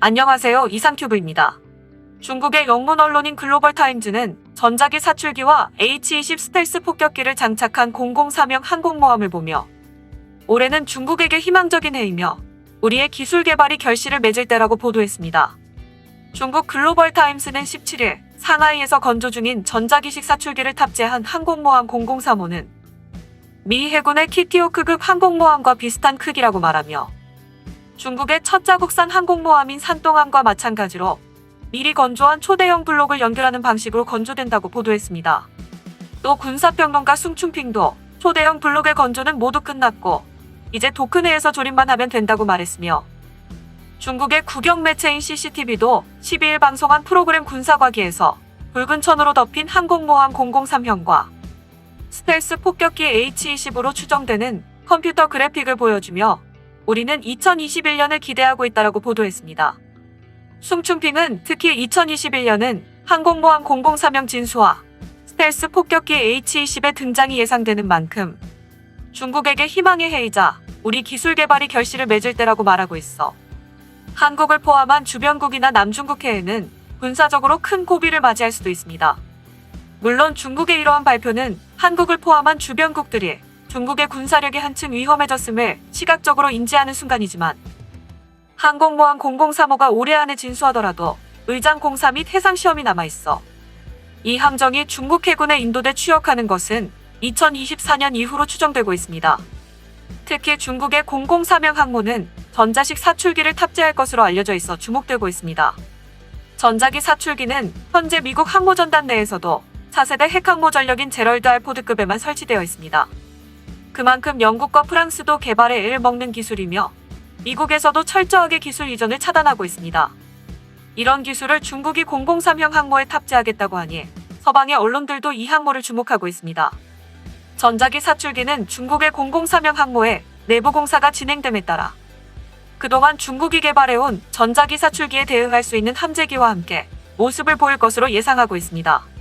안녕하세요. 이상큐브입니다. 중국의 영문 언론인 글로벌타임즈는 전자기 사출기와 H-20 스텔스 폭격기를 장착한 공공사명 항공모함을 보며 올해는 중국에게 희망적인 해이며 우리의 기술 개발이 결실을 맺을 때라고 보도했습니다. 중국 글로벌타임스는 17일 상하이에서 건조 중인 전자기식 사출기를 탑재한 항공모함 003호는 미 해군의 키티호크급 항공모함과 비슷한 크기라고 말하며 중국의 첫 자국산 항공모함인 산동함과 마찬가지로 미리 건조한 초대형 블록을 연결하는 방식으로 건조된다고 보도했습니다. 또 군사평론가 숭충핑도 초대형 블록의 건조는 모두 끝났고 이제 도크 내에서 조립만 하면 된다고 말했으며 중국의 국영 매체인 CCTV도 12일 방송한 프로그램 군사과기에서 붉은 천으로 덮인 항공모함 003형과 스텔스 폭격기 H-20으로 추정되는 컴퓨터 그래픽을 보여주며 우리는 2021년을 기대하고 있다라고 보도했습니다. 숭충핑은 특히 2021년은 항공모함 003형 진수와 스텔스 폭격기 H-20의 등장이 예상되는 만큼 중국에게 희망의 해이자 우리 기술 개발이 결실을 맺을 때라고 말하고 있어 한국을 포함한 주변국이나 남중국해에는 군사적으로 큰 고비를 맞이할 수도 있습니다. 물론 중국의 이러한 발표는 한국을 포함한 주변국들이 중국의 군사력이 한층 위험해졌음을 시각적으로 인지하는 순간이지만 항공모함 003호가 올해 안에 진수하더라도 의장 공사 및 해상시험이 남아있어 이 함정이 중국 해군에 인도돼 추격하는 것은 2024년 이후로 추정되고 있습니다. 특히 중국의 003형 항모는 전자식 사출기를 탑재할 것으로 알려져 있어 주목되고 있습니다. 전자기 사출기는 현재 미국 항모전단 내에서도 차세대 핵항모 전력인 제럴드 R 포드급에만 설치되어 있습니다. 그만큼 영국과 프랑스도 개발에 애를 먹는 기술이며 미국에서도 철저하게 기술 이전을 차단하고 있습니다. 이런 기술을 중국이 003형 항모에 탑재하겠다고 하니 서방의 언론들도 이 항모를 주목하고 있습니다. 전자기 사출기는 중국의 003형 항모에 내부 공사가 진행됨에 따라 그동안 중국이 개발해온 전자기 사출기에 대응할 수 있는 함재기와 함께 모습을 보일 것으로 예상하고 있습니다.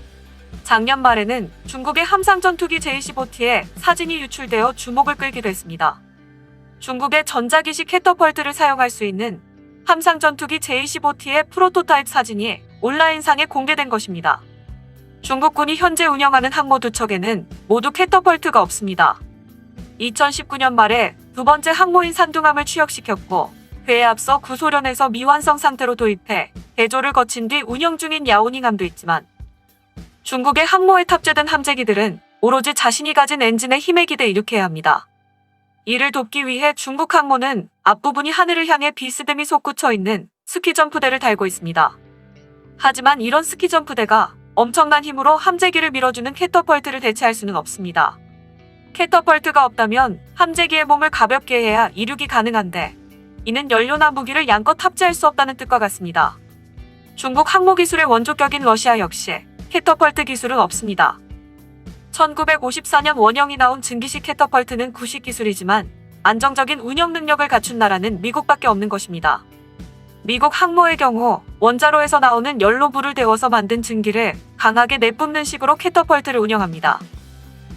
작년 말에는 중국의 함상 전투기 J-15T의 사진이 유출되어 주목을 끌기도 했습니다. 중국의 전자기식 캐터펄트를 사용할 수 있는 함상 전투기 J-15T의 프로토타입 사진이 온라인상에 공개된 것입니다. 중국군이 현재 운영하는 항모 두 척에는 모두 캐터펄트가 없습니다. 2019년 말에 두 번째 항모인 산둥함을 취역시켰고 그에 앞서 구소련에서 미완성 상태로 도입해 개조를 거친 뒤 운영 중인 야오닝함도 있지만 중국의 항모에 탑재된 함재기들은 오로지 자신이 가진 엔진의 힘에 기대 이륙해야 합니다. 이를 돕기 위해 중국 항모는 앞부분이 하늘을 향해 비스듬히 솟구쳐 있는 스키점프대를 달고 있습니다. 하지만 이런 스키점프대가 엄청난 힘으로 함재기를 밀어주는 캐터펄트를 대체할 수는 없습니다. 캐터펄트가 없다면 함재기의 몸을 가볍게 해야 이륙이 가능한데 이는 연료나 무기를 양껏 탑재할 수 없다는 뜻과 같습니다. 중국 항모 기술의 원조격인 러시아 역시 캐터펄트 기술은 없습니다. 1954년 원형이 나온 증기식 캐터펄트는 구식 기술이지만 안정적인 운영 능력을 갖춘 나라는 미국밖에 없는 것입니다. 미국 항모의 경우 원자로에서 나오는 연료 물을 데워서 만든 증기를 강하게 내뿜는 식으로 캐터펄트를 운영합니다.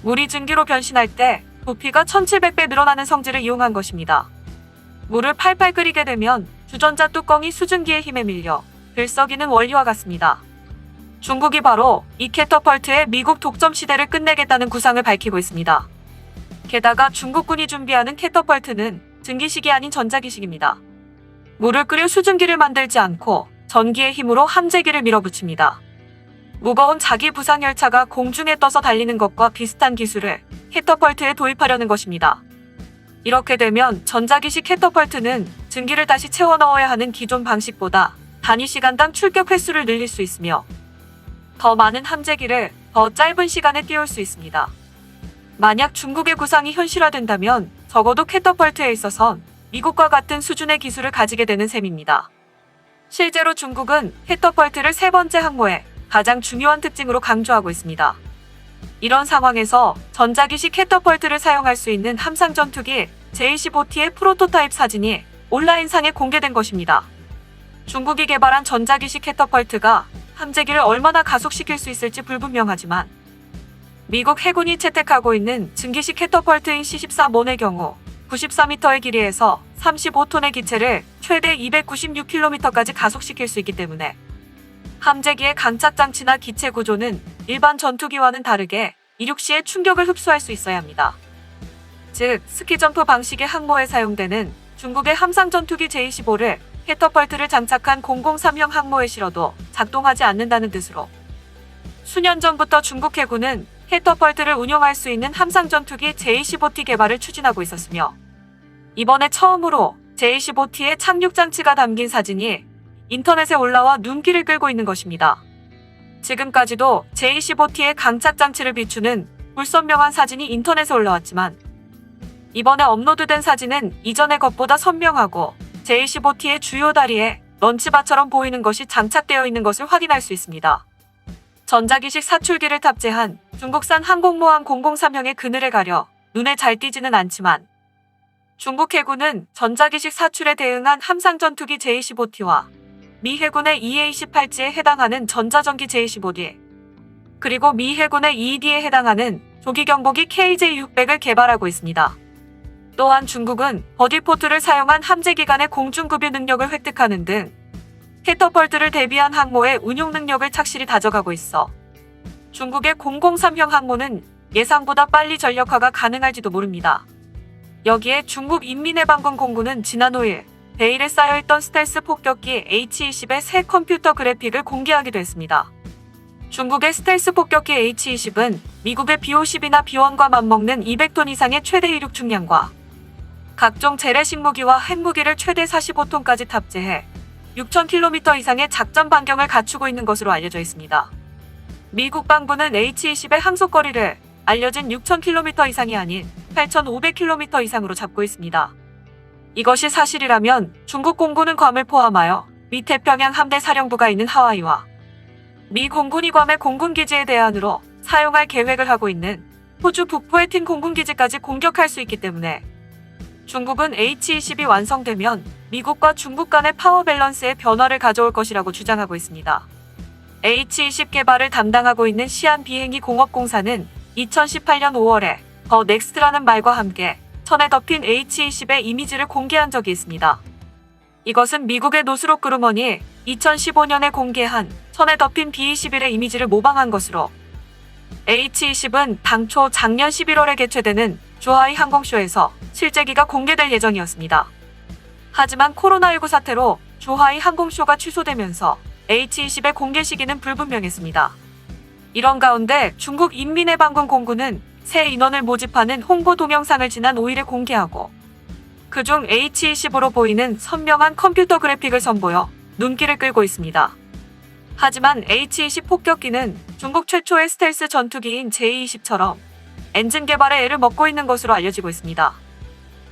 물이 증기로 변신할 때 부피가 1700배 늘어나는 성질을 이용한 것입니다. 물을 팔팔 끓이게 되면 주전자 뚜껑이 수증기의 힘에 밀려 들썩이는 원리와 같습니다. 중국이 바로 이 캐터펄트의 미국 독점 시대를 끝내겠다는 구상을 밝히고 있습니다. 게다가 중국군이 준비하는 캐터펄트는 증기식이 아닌 전자기식입니다. 물을 끓여 수증기를 만들지 않고 전기의 힘으로 함재기를 밀어붙입니다. 무거운 자기 부상 열차가 공중에 떠서 달리는 것과 비슷한 기술을 캐터펄트에 도입하려는 것입니다. 이렇게 되면 전자기식 캐터펄트는 증기를 다시 채워 넣어야 하는 기존 방식보다 단위 시간당 출격 횟수를 늘릴 수 있으며 더 많은 함재기를 더 짧은 시간에 띄울 수 있습니다. 만약 중국의 구상이 현실화된다면 적어도 캐터펄트에 있어선 미국과 같은 수준의 기술을 가지게 되는 셈입니다. 실제로 중국은 캐터펄트를 세 번째 항모의 가장 중요한 특징으로 강조하고 있습니다. 이런 상황에서 전자기식 캐터펄트를 사용할 수 있는 함상 전투기 J-15T의 프로토타입 사진이 온라인상에 공개된 것입니다. 중국이 개발한 전자기식 캐터펄트가 함재기를 얼마나 가속시킬 수 있을지 불분명하지만 미국 해군이 채택하고 있는 증기식 캐터펄트인 C-14몬의 경우 94m의 길이에서 35톤의 기체를 최대 296km까지 가속시킬 수 있기 때문에 함재기의 강착장치나 기체 구조는 일반 전투기와는 다르게 이륙 시에 충격을 흡수할 수 있어야 합니다. 즉, 스키점프 방식의 항모에 사용되는 중국의 함상 전투기 제-25를 캐터펄트를 장착한 003형 항모에 실어도 작동하지 않는다는 뜻으로 수년 전부터 중국 해군은 캐터펄트를 운용할 수 있는 함상 전투기 제-25T 개발을 추진하고 있었으며 이번에 처음으로 제-25T의 착륙 장치가 담긴 사진이 인터넷에 올라와 눈길을 끌고 있는 것입니다. 지금까지도 제-25T의 강착 장치를 비추는 불선명한 사진이 인터넷에 올라왔지만 이번에 업로드된 사진은 이전의 것보다 선명하고 제-25T의 주요 다리에 런치바처럼 보이는 것이 장착되어 있는 것을 확인할 수 있습니다. 전자기식 사출기를 탑재한 중국산 항공모함 003형의 그늘에 가려 눈에 잘 띄지는 않지만 중국 해군은 전자기식 사출에 대응한 함상 전투기 제-25T와 미 해군의 EA-18G에 해당하는 전자전기 제-25D 그리고 미 해군의 EED에 해당하는 조기경보기 KJ-600을 개발하고 있습니다. 또한 중국은 버디포트를 사용한 함재기간의 공중급유 능력을 획득하는 등 캐터펄트를 대비한 항모의 운용 능력을 착실히 다져가고 있어 중국의 003형 항모는 예상보다 빨리 전력화가 가능할지도 모릅니다. 여기에 중국 인민해방군 공군은 지난 5일 베일에 쌓여있던 스텔스 폭격기 H-20의 새 컴퓨터 그래픽을 공개하기도 했습니다. 중국의 스텔스 폭격기 H-20은 미국의 B-50이나 B-1과 맞먹는 200톤 이상의 최대 이륙 중량과 각종 재래식 무기와 핵무기를 최대 45톤까지 탑재해 6,000km 이상의 작전 반경을 갖추고 있는 것으로 알려져 있습니다. 미 국방부는 H-20의 항속거리를 알려진 6,000km 이상이 아닌 8,500km 이상으로 잡고 있습니다. 이것이 사실이라면 중국 공군은 괌을 포함하여 미 태평양 함대 사령부가 있는 하와이와 미 공군이 괌의 공군기지에 대안으로 사용할 계획을 하고 있는 호주 북부의 팀 공군기지까지 공격할 수 있기 때문에 중국은 H-20이 완성되면 미국과 중국 간의 파워 밸런스에 변화를 가져올 것이라고 주장하고 있습니다. H-20 개발을 담당하고 있는 시안 비행기 공업공사는 2018년 5월에 더 넥스트라는 말과 함께 천에 덮인 H-20의 이미지를 공개한 적이 있습니다. 이것은 미국의 노스록 그루먼이 2015년에 공개한 천에 덮인 B-21의 이미지를 모방한 것으로 H-20은 당초 작년 11월에 개최되는 주하이 항공쇼에서 실제기가 공개될 예정이었습니다. 하지만 코로나19 사태로 주하이 항공쇼가 취소되면서 H-20의 공개 시기는 불분명했습니다. 이런 가운데 중국 인민해방군 공군은 새 인원을 모집하는 홍보 동영상을 지난 5일에 공개하고 그중 H-20으로 보이는 선명한 컴퓨터 그래픽을 선보여 눈길을 끌고 있습니다. 하지만 H-20 폭격기는 중국 최초의 스텔스 전투기인 J-20처럼 엔진 개발에 애를 먹고 있는 것으로 알려지고 있습니다.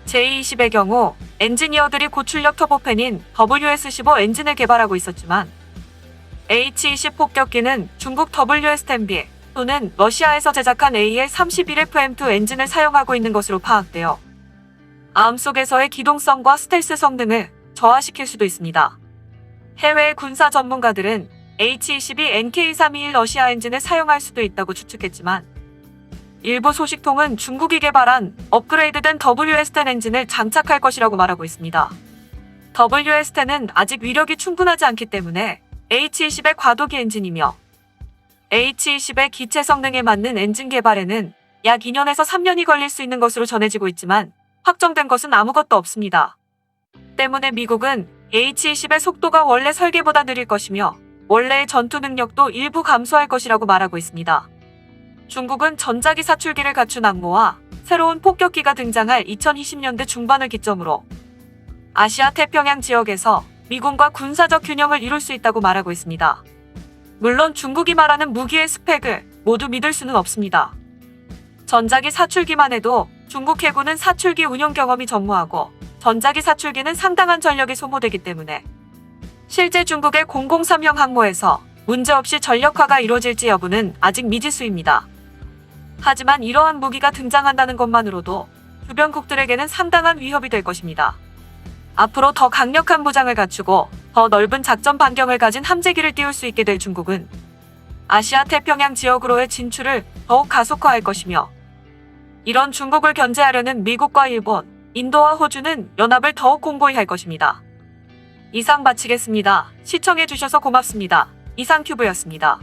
J-20의 경우 엔지니어들이 고출력 터보팬인 WS-15 엔진을 개발하고 있었지만 H-20 폭격기는 중국 WS-10B 또는 러시아에서 제작한 AL-31FM2 엔진을 사용하고 있는 것으로 파악되어 마음속에서의 기동성과 스텔스 성능을 저하시킬 수도 있습니다. 해외의 군사 전문가들은 H-20이 NK-321 러시아 엔진을 사용할 수도 있다고 추측했지만 일부 소식통은 중국이 개발한 업그레이드된 WS-10 엔진을 장착할 것이라고 말하고 있습니다. WS-10은 아직 위력이 충분하지 않기 때문에 H-20의 과도기 엔진이며 H-20의 기체 성능에 맞는 엔진 개발에는 약 2년에서 3년이 걸릴 수 있는 것으로 전해지고 있지만 확정된 것은 아무것도 없습니다. 때문에 미국은 H-20의 속도가 원래 설계보다 느릴 것이며 원래의 전투 능력도 일부 감소할 것이라고 말하고 있습니다. 중국은 전자기 사출기를 갖춘 항모와 새로운 폭격기가 등장할 2020년대 중반을 기점으로 아시아 태평양 지역에서 미군과 군사적 균형을 이룰 수 있다고 말하고 있습니다. 물론 중국이 말하는 무기의 스펙을 모두 믿을 수는 없습니다. 전자기 사출기만 해도 중국 해군은 사출기 운용 경험이 전무하고 전자기 사출기는 상당한 전력이 소모되기 때문에 실제 중국의 003형 항모에서 문제없이 전력화가 이루어질지 여부는 아직 미지수입니다. 하지만 이러한 무기가 등장한다는 것만으로도 주변국들에게는 상당한 위협이 될 것입니다. 앞으로 더 강력한 무장을 갖추고 더 넓은 작전 반경을 가진 함재기를 띄울 수 있게 될 중국은 아시아 태평양 지역으로의 진출을 더욱 가속화할 것이며 이런 중국을 견제하려는 미국과 일본, 인도와 호주는 연합을 더욱 공고히 할 것입니다. 이상 마치겠습니다. 시청해주셔서 고맙습니다. 이상큐브였습니다.